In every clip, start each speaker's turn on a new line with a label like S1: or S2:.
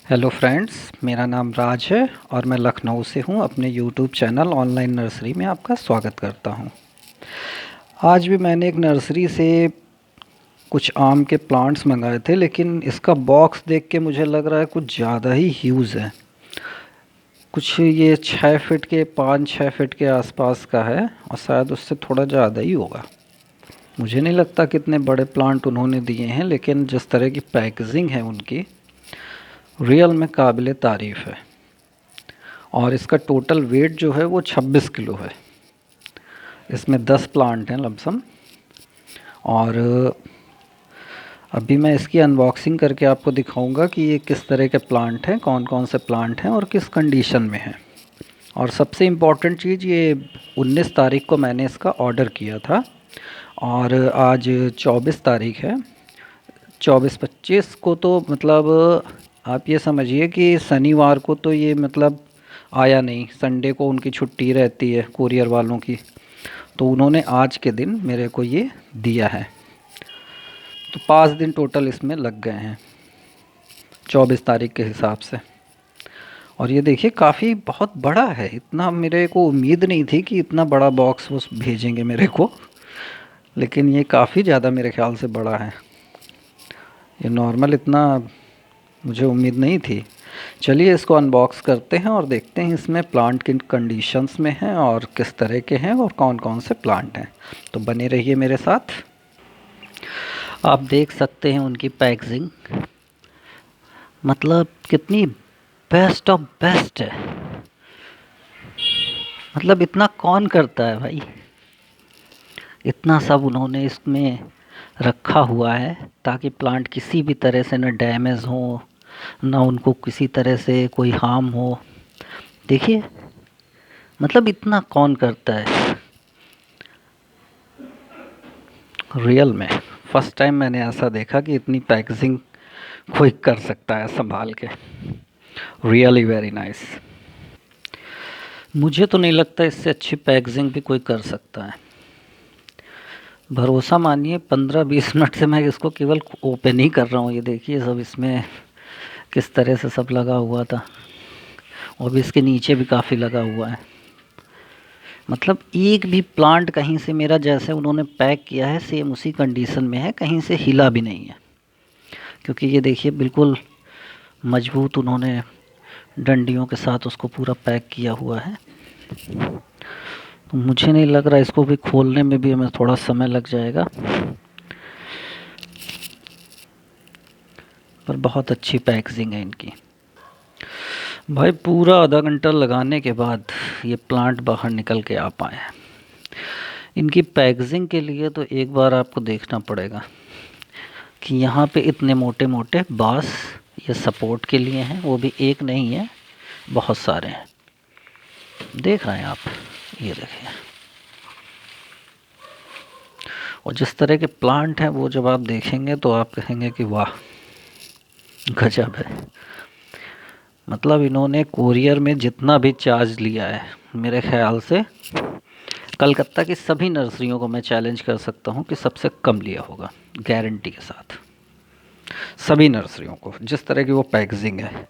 S1: Hello friends, मेरा नाम राज है और मैं लखनऊ से हूँ। अपने यूट्यूब चैनल ऑनलाइन नर्सरी में आपका स्वागत करता हूँ। आज भी मैंने एक नर्सरी से कुछ आम के प्लांट्स मंगाए थे, लेकिन इसका बॉक्स देख के मुझे लग रहा है कुछ ज़्यादा ही ह्यूज है। कुछ ये 6 फीट के 5-6 फीट के आसपास का है और शायद उससे थोड़ा ज़्यादा ही होगा। मुझे नहीं लगता कितने बड़े प्लांट उन्होंने दिए हैं, लेकिन जिस तरह की पैकेजिंग है उनकी, रियल में काबिले तारीफ़ है। और इसका टोटल वेट जो है वो 26 किलो है। इसमें 10 प्लांट हैं लमसम। और अभी मैं इसकी अनबॉक्सिंग करके आपको दिखाऊंगा कि ये किस तरह के प्लांट हैं, कौन कौन से प्लांट हैं और किस कंडीशन में हैं। और सबसे इम्पॉर्टेंट चीज़, ये 19 तारीख को मैंने इसका ऑर्डर किया था और आज 24 तारीख है। 24-25 को तो मतलब आप ये समझिए कि शनिवार को तो ये मतलब आया नहीं। संडे को उनकी छुट्टी रहती है कुरियर वालों की, तो उन्होंने आज के दिन मेरे को ये दिया है। तो 5 दिन टोटल इसमें लग गए हैं 24 तारीख के हिसाब से। और ये देखिए काफ़ी बहुत बड़ा है। इतना मेरे को उम्मीद नहीं थी कि इतना बड़ा बॉक्स वो भेजेंगे मेरे को, लेकिन ये काफ़ी ज़्यादा मेरे ख्याल से बड़ा है। ये नॉर्मल इतना मुझे उम्मीद नहीं थी। चलिए इसको अनबॉक्स करते हैं और देखते हैं इसमें प्लांट किन कंडीशंस में हैं और किस तरह के हैं और कौन कौन से प्लांट हैं। तो बने रहिए मेरे साथ। आप देख सकते हैं उनकी पैकेजिंग, मतलब कितनी बेस्ट ऑफ बेस्ट है। मतलब इतना कौन करता है भाई। इतना सब उन्होंने इसमें रखा हुआ है ताकि प्लांट किसी भी तरह से न डैमेज हो, ना उनको किसी तरह से कोई हार्म हो। देखिए, मतलब इतना कौन करता है रियल में। फर्स्ट टाइम मैंने ऐसा देखा कि इतनी पैकेजिंग कोई कर सकता है संभाल के। Really very nice. मुझे तो नहीं लगता इससे अच्छी पैकेजिंग भी कोई कर सकता है। भरोसा मानिए 15-20 मिनट से मैं इसको केवल ओपन ही कर रहा हूँ। ये देखिए सब इसमें किस तरह से सब लगा हुआ था, और भी इसके नीचे भी काफ़ी लगा हुआ है। मतलब एक भी प्लांट कहीं से मेरा जैसे उन्होंने पैक किया है सेम उसी कंडीशन में है, कहीं से हिला भी नहीं है। क्योंकि ये देखिए बिल्कुल मजबूत उन्होंने डंडियों के साथ उसको पूरा पैक किया हुआ है। तो मुझे नहीं लग रहा, इसको भी खोलने में भी हमें थोड़ा समय लग जाएगा, पर बहुत अच्छी पैकेजिंग है इनकी। भाई पूरा आधा घंटा लगाने के बाद ये प्लांट बाहर निकल के आ पाए हैं। इनकी पैकेजिंग के लिए तो एक बार आपको देखना पड़ेगा कि यहाँ पे इतने मोटे मोटे बांस ये सपोर्ट के लिए हैं। वो भी एक नहीं है, बहुत सारे हैं। देख रहे हैं आप, ये देखिए। और जिस तरह के प्लांट हैं वो जब आप देखेंगे तो आप कहेंगे कि वाह, गजब है। मतलब इन्होंने कुरियर में जितना भी चार्ज लिया है, मेरे ख्याल से कलकत्ता की सभी नर्सरियों को मैं चैलेंज कर सकता हूँ कि सबसे कम लिया होगा, गारंटी के साथ। सभी नर्सरियों को जिस तरह की वो पैकेजिंग है,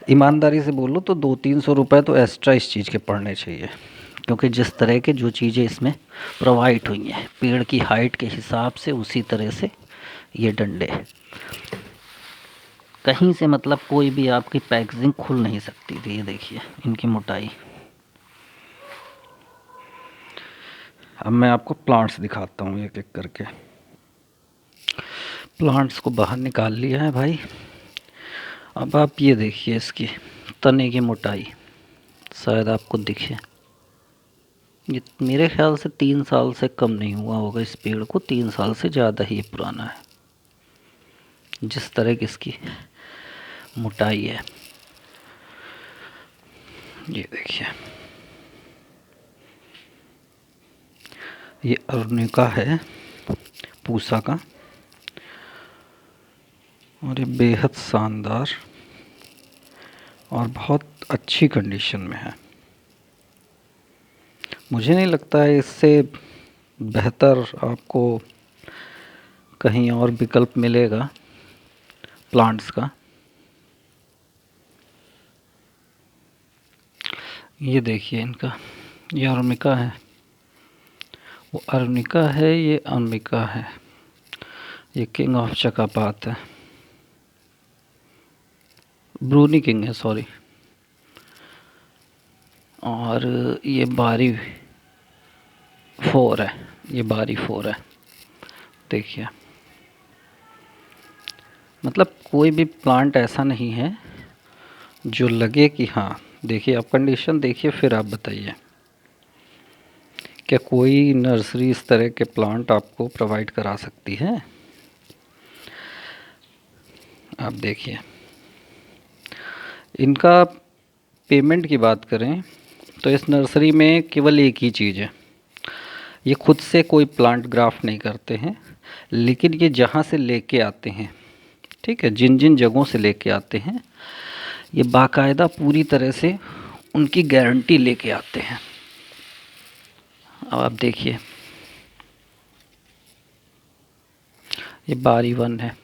S1: ईमानदारी से बोलो तो 200-300 रुपये तो एक्स्ट्रा इस चीज़ के पड़ने चाहिए। क्योंकि जिस तरह के जो चीज़ें इसमें प्रोवाइड हुई हैं पेड़ की हाइट के हिसाब से, उसी तरह से ये डंडे, कहीं से मतलब कोई भी आपकी पैकेजिंग खुल नहीं सकती थी। ये देखिए इनकी मोटाई। अब मैं आपको प्लांट्स दिखाता हूँ एक एक करके। प्लांट्स को बाहर निकाल लिया है भाई। अब आप ये देखिए इसकी तने की मोटाई, शायद आपको दिखे। ये मेरे ख्याल से 3 साल से कम नहीं हुआ होगा इस पेड़ को, 3 साल से ज़्यादा ही पुराना है। जिस तरह की इसकी मोटाई है, ये देखिए। ये अरुणिका है, पूसा का, और ये बेहद शानदार और बहुत अच्छी कंडीशन में है। मुझे नहीं लगता है इससे बेहतर आपको कहीं और विकल्प मिलेगा प्लांट्स का। ये देखिए इनका, ये अरुणिका है, वो अरुणिका है, ये अम्बिका है, ये किंग ऑफ चकापात है, ब्रूनी किंग है सॉरी, और ये बारी 4 है, ये बारी 4 है। देखिए मतलब कोई भी प्लांट ऐसा नहीं है जो लगे कि हाँ, देखिए आप कंडीशन देखिए फिर आप बताइए, क्या कोई नर्सरी इस तरह के प्लांट आपको प्रोवाइड करा सकती है? आप देखिए इनका पेमेंट की बात करें तो इस नर्सरी में केवल एक ही चीज़ है, ये खुद से कोई प्लांट ग्राफ्ट नहीं करते हैं, लेकिन ये जहाँ से लेके आते हैं, ठीक है, जिन जिन जगहों से लेके आते हैं, ये बाकायदा पूरी तरह से उनकी गारंटी लेके आते हैं। अब आप देखिए ये बारी 1 है,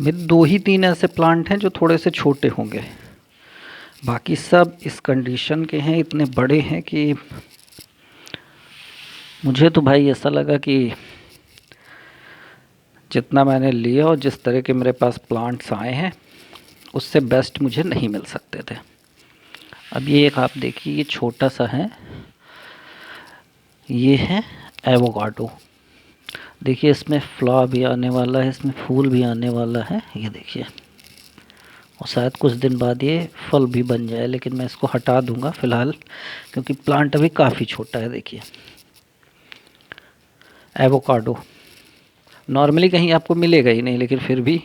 S1: मेरे 2 ही 3 ऐसे प्लांट हैं जो थोड़े से छोटे होंगे, बाकी सब इस कंडीशन के हैं, इतने बड़े हैं कि मुझे तो भाई ऐसा लगा कि जितना मैंने लिया और जिस तरह के मेरे पास प्लांट्स आए हैं उससे बेस्ट मुझे नहीं मिल सकते थे। अब ये एक आप देखिए, ये छोटा सा है, ये है एवोकाडो, देखिए इसमें फ्लावर भी आने वाला है, इसमें फूल भी आने वाला है, ये देखिए, और शायद कुछ दिन बाद ये फल भी बन जाए, लेकिन मैं इसको हटा दूंगा फ़िलहाल क्योंकि प्लांट अभी काफ़ी छोटा है। देखिए एवोकाडो नॉर्मली कहीं आपको मिलेगा ही नहीं, लेकिन फिर भी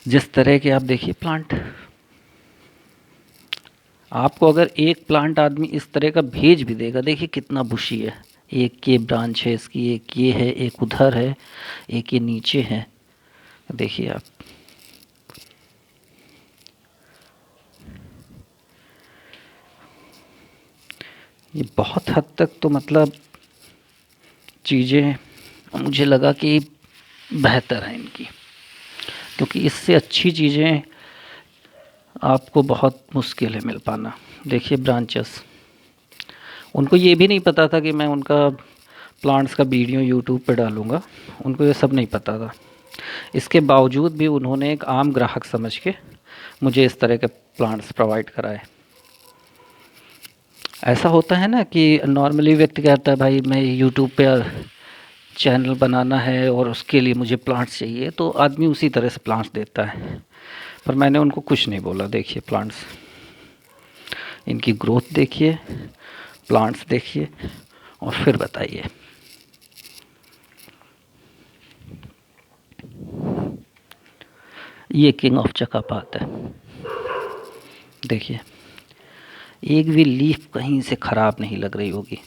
S1: जिस तरह के आप देखिए प्लांट, आपको अगर एक प्लांट आदमी इस तरह का भेज भी देगा, देखिए कितना बुशी है, एक ये ब्रांच है इसकी, एक ये है, एक उधर है, एक ये नीचे है, देखिए आप, ये बहुत हद तक तो मतलब चीज़ें मुझे लगा कि बेहतर है इनकी, क्योंकि इससे अच्छी चीज़ें आपको बहुत मुश्किल है मिल पाना। देखिए ब्रांचेस, उनको ये भी नहीं पता था कि मैं उनका प्लांट्स का वीडियो यूट्यूब पे डालूँगा, उनको ये सब नहीं पता था, इसके बावजूद भी उन्होंने एक आम ग्राहक समझ के मुझे इस तरह के प्लांट्स प्रोवाइड कराए। ऐसा होता है ना कि नॉर्मली व्यक्ति कहता है भाई मैं यूट्यूब पे चैनल बनाना है और उसके लिए मुझे प्लांट्स चाहिए, तो आदमी उसी तरह से प्लांट्स देता है, पर मैंने उनको कुछ नहीं बोला। देखिए प्लांट्स, इनकी ग्रोथ देखिए, प्लांट्स देखिए और फिर बताइए। ये किंग ऑफ चकापात है, देखिए एक भी लीफ कहीं से ख़राब नहीं लग रही होगी,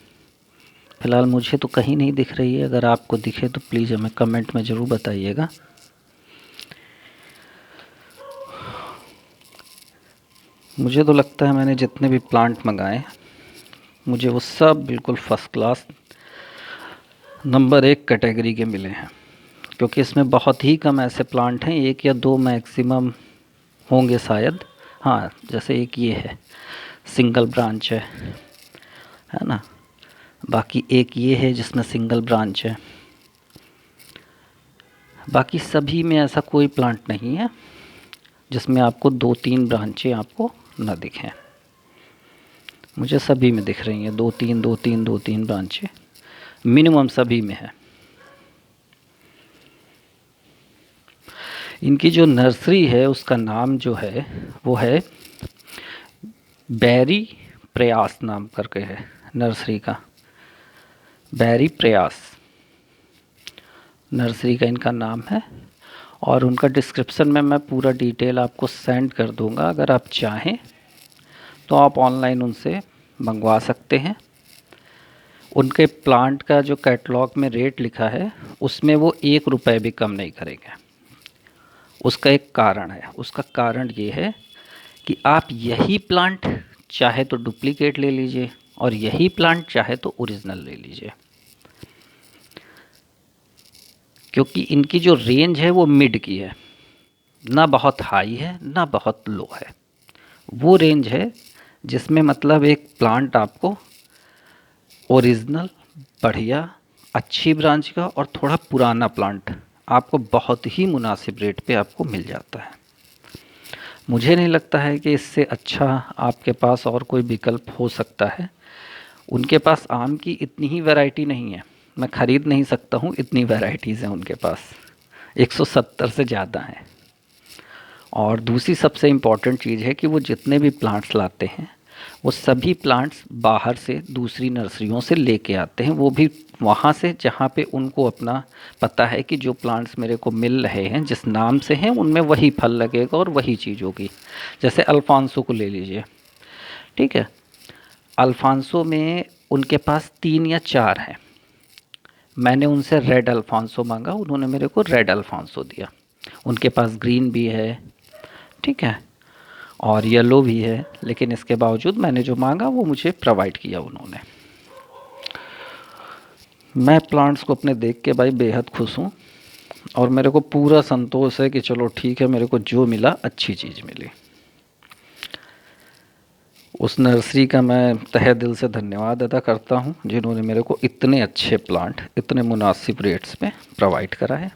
S1: फ़िलहाल मुझे तो कहीं नहीं दिख रही है, अगर आपको दिखे तो प्लीज़ हमें कमेंट में ज़रूर बताइएगा। मुझे तो लगता है मैंने जितने भी प्लांट मंगाए मुझे वो सब बिल्कुल फ़र्स्ट क्लास नंबर 1 कैटेगरी के मिले हैं, क्योंकि इसमें बहुत ही कम ऐसे प्लांट हैं, 1 या 2 मैक्सिमम होंगे शायद, हाँ जैसे एक ये है सिंगल ब्रांच है ना, बाकी एक ये है जिसमें सिंगल ब्रांच है, बाकी सभी में ऐसा कोई प्लांट नहीं है जिसमें आपको 2-3 ब्रांचें आपको ना दिखें, मुझे सभी में दिख रही हैं 2-3 ब्रांचें मिनिमम सभी में है। इनकी जो नर्सरी है उसका नाम जो है वो है बैरी प्रयास नाम करके है नर्सरी का, बैरी प्रयास नर्सरी का इनका नाम है, और उनका डिस्क्रिप्शन में मैं पूरा डिटेल आपको सेंड कर दूंगा, अगर आप चाहें तो आप ऑनलाइन उनसे मंगवा सकते हैं। उनके प्लांट का जो कैटलॉग में रेट लिखा है उसमें वो 1 रुपये भी कम नहीं करेंगे, उसका एक कारण है, उसका कारण ये है कि आप यही प्लांट चाहे तो डुप्लीकेट ले लीजिए और यही प्लांट चाहे तो ओरिजिनल ले लीजिए, क्योंकि इनकी जो रेंज है वो मिड की है, ना बहुत हाई है ना बहुत लो है, वो रेंज है जिसमें मतलब एक प्लांट आपको ओरिजिनल, बढ़िया, अच्छी ब्रांच का और थोड़ा पुराना प्लांट आपको बहुत ही मुनासिब रेट पे आपको मिल जाता है। मुझे नहीं लगता है कि इससे अच्छा आपके पास और कोई विकल्प हो सकता है। उनके पास आम की इतनी ही वैरायटी नहीं है, मैं ख़रीद नहीं सकता हूँ, इतनी वैरायटीज़ हैं उनके पास, 170 से ज़्यादा हैं। और दूसरी सबसे इम्पॉर्टेंट चीज़ है कि वो जितने भी प्लांट्स लाते हैं वो सभी प्लांट्स बाहर से दूसरी नर्सरियों से लेके आते हैं, वो भी वहाँ से जहाँ पे उनको अपना पता है कि जो प्लांट्स मेरे को मिल रहे हैं जिस नाम से हैं उनमें वही फल लगेगा और वही चीज़ होगी। जैसे अल्फ़ांसो को ले लीजिए, ठीक है, अल्फ़ांसो में उनके पास 3 या 4 हैं। मैंने उनसे रेड अल्फ़ांसो मांगा, उन्होंने मेरे को रेड अल्फ़ांसो दिया। उनके पास ग्रीन भी है, ठीक है, और येलो भी है, लेकिन इसके बावजूद मैंने जो मांगा वो मुझे प्रोवाइड किया उन्होंने। मैं प्लांट्स को अपने देख के भाई बेहद खुश हूँ और मेरे को पूरा संतोष है कि चलो ठीक है, मेरे को जो मिला अच्छी चीज़ मिली। उस नर्सरी का मैं तहे दिल से धन्यवाद अदा करता हूँ जिन्होंने मेरे को इतने अच्छे प्लांट इतने मुनासिब रेट्स में प्रोवाइड करा है।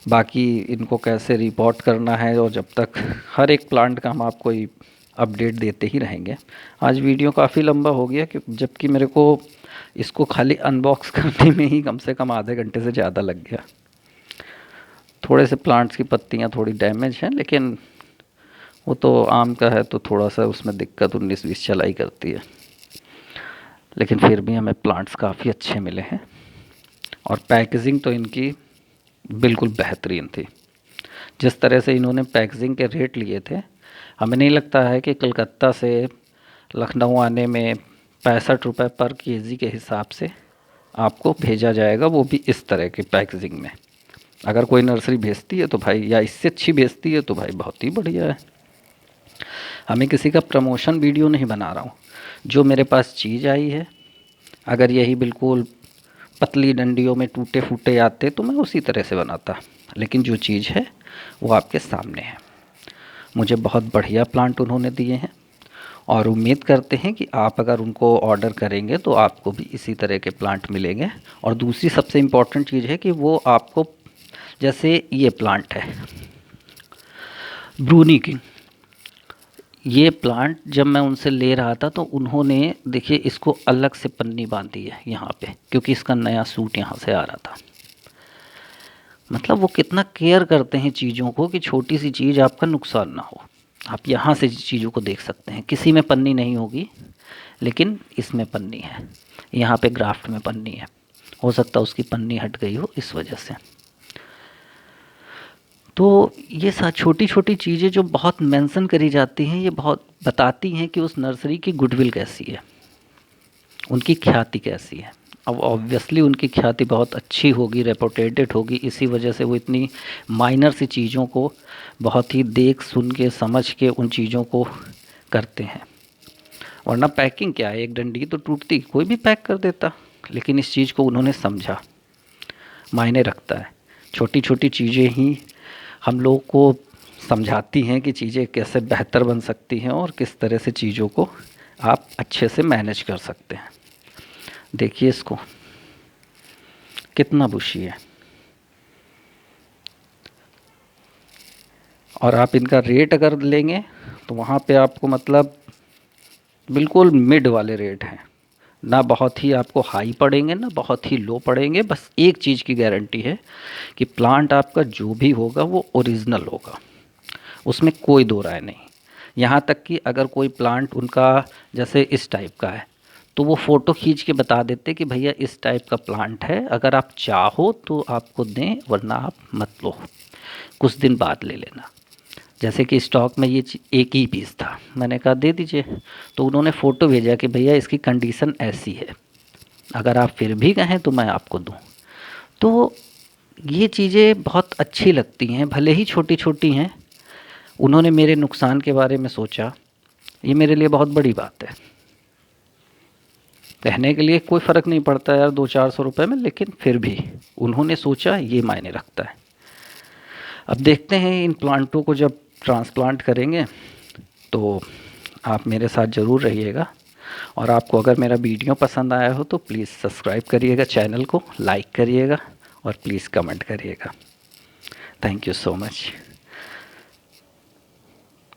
S1: बाकी इनको कैसे रिपोर्ट करना है और जब तक हर एक प्लांट का हम आपको अपडेट देते ही रहेंगे। आज वीडियो काफ़ी लंबा हो गया जबकि मेरे को इसको खाली अनबॉक्स करने में ही कम से कम आधे घंटे से ज़्यादा लग गया। थोड़े से प्लांट्स की पत्तियाँ थोड़ी डैमेज हैं, लेकिन वो तो आम का है तो थोड़ा सा उसमें दिक्कत 19-20 चलाई करती है, लेकिन फिर भी हमें प्लांट्स काफ़ी अच्छे मिले हैं और पैकेजिंग तो इनकी बिल्कुल बेहतरीन थी। जिस तरह से इन्होंने पैकेजिंग के रेट लिए थे, हमें नहीं लगता है कि कलकत्ता से लखनऊ आने में 65 रुपये पर केजी के हिसाब से आपको भेजा जाएगा, वो भी इस तरह की पैकेजिंग में। अगर कोई नर्सरी भेजती है तो भाई, या इससे अच्छी भेजती है तो भाई बहुत ही बढ़िया है। हमें किसी का प्रमोशन वीडियो नहीं बना रहा हूँ, जो मेरे पास चीज़ आई है अगर यही बिल्कुल पतली डंडियों में टूटे फूटे आते तो मैं उसी तरह से बनाता, लेकिन जो चीज़ है वो आपके सामने है। मुझे बहुत बढ़िया प्लांट उन्होंने दिए हैं और उम्मीद करते हैं कि आप अगर उनको ऑर्डर करेंगे तो आपको भी इसी तरह के प्लांट मिलेंगे। और दूसरी सबसे इम्पॉर्टेंट चीज़ है कि वो आपको, जैसे ये प्लांट है ब्रूनी किंग, ये प्लांट जब मैं उनसे ले रहा था तो उन्होंने देखिए इसको अलग से पन्नी बांधी है यहाँ पे, क्योंकि इसका नया सूट यहाँ से आ रहा था। मतलब वो कितना केयर करते हैं चीज़ों को कि छोटी सी चीज़ आपका नुकसान ना हो। आप यहाँ से चीज़ों को देख सकते हैं, किसी में पन्नी नहीं होगी लेकिन इसमें पन्नी है, यहाँ पे ग्राफ्ट में पन्नी है। हो सकता है उसकी पन्नी हट गई हो इस वजह से। तो ये छोटी छोटी चीज़ें जो बहुत मेंशन करी जाती हैं, ये बहुत बताती हैं कि उस नर्सरी की गुडविल कैसी है, उनकी ख्याति कैसी है। अब ऑब्वियसली उनकी ख्याति बहुत अच्छी होगी, रेपुटेटेड होगी, इसी वजह से वो इतनी माइनर सी चीज़ों को बहुत ही देख सुन के समझ के उन चीज़ों को करते हैं। वरना पैकिंग क्या है, एक डंडी तो टूटती, कोई भी पैक कर देता, लेकिन इस चीज़ को उन्होंने समझा, मायने रखता है। छोटी छोटी चीज़ें ही हम लोगों को समझाती हैं कि चीज़ें कैसे बेहतर बन सकती हैं और किस तरह से चीज़ों को आप अच्छे से मैनेज कर सकते हैं। देखिए इसको कितना बुशी है, और आप इनका रेट अगर लेंगे तो वहाँ पे आपको मतलब बिल्कुल मिड वाले रेट हैं, ना बहुत ही आपको हाई पड़ेंगे ना बहुत ही लो पड़ेंगे। बस एक चीज़ की गारंटी है कि प्लांट आपका जो भी होगा वो ओरिजिनल होगा, उसमें कोई दो राय नहीं। यहाँ तक कि अगर कोई प्लांट उनका जैसे इस टाइप का है तो वो फ़ोटो खींच के बता देते कि भैया इस टाइप का प्लांट है, अगर आप चाहो तो आपको दें वरना आप मत लो, कुछ दिन बाद ले लेना। जैसे कि स्टॉक में ये एक ही पीस था, मैंने कहा दे दीजिए, तो उन्होंने फ़ोटो भेजा कि भैया इसकी कंडीशन ऐसी है, अगर आप फिर भी कहें तो मैं आपको दूं। तो ये चीज़ें बहुत अच्छी लगती हैं, भले ही छोटी छोटी हैं। उन्होंने मेरे नुकसान के बारे में सोचा, ये मेरे लिए बहुत बड़ी बात है। कहने के लिए कोई फ़र्क नहीं पड़ता यार 200-400 रुपये में, लेकिन फिर भी उन्होंने सोचा, ये मायने रखता है। अब देखते हैं इन प्लांटों को जब ट्रांसप्लांट करेंगे तो आप मेरे साथ ज़रूर रहिएगा। और आपको अगर मेरा वीडियो पसंद आया हो तो प्लीज़ सब्सक्राइब करिएगा, चैनल को लाइक करिएगा और प्लीज़ कमेंट करिएगा। Thank you so much.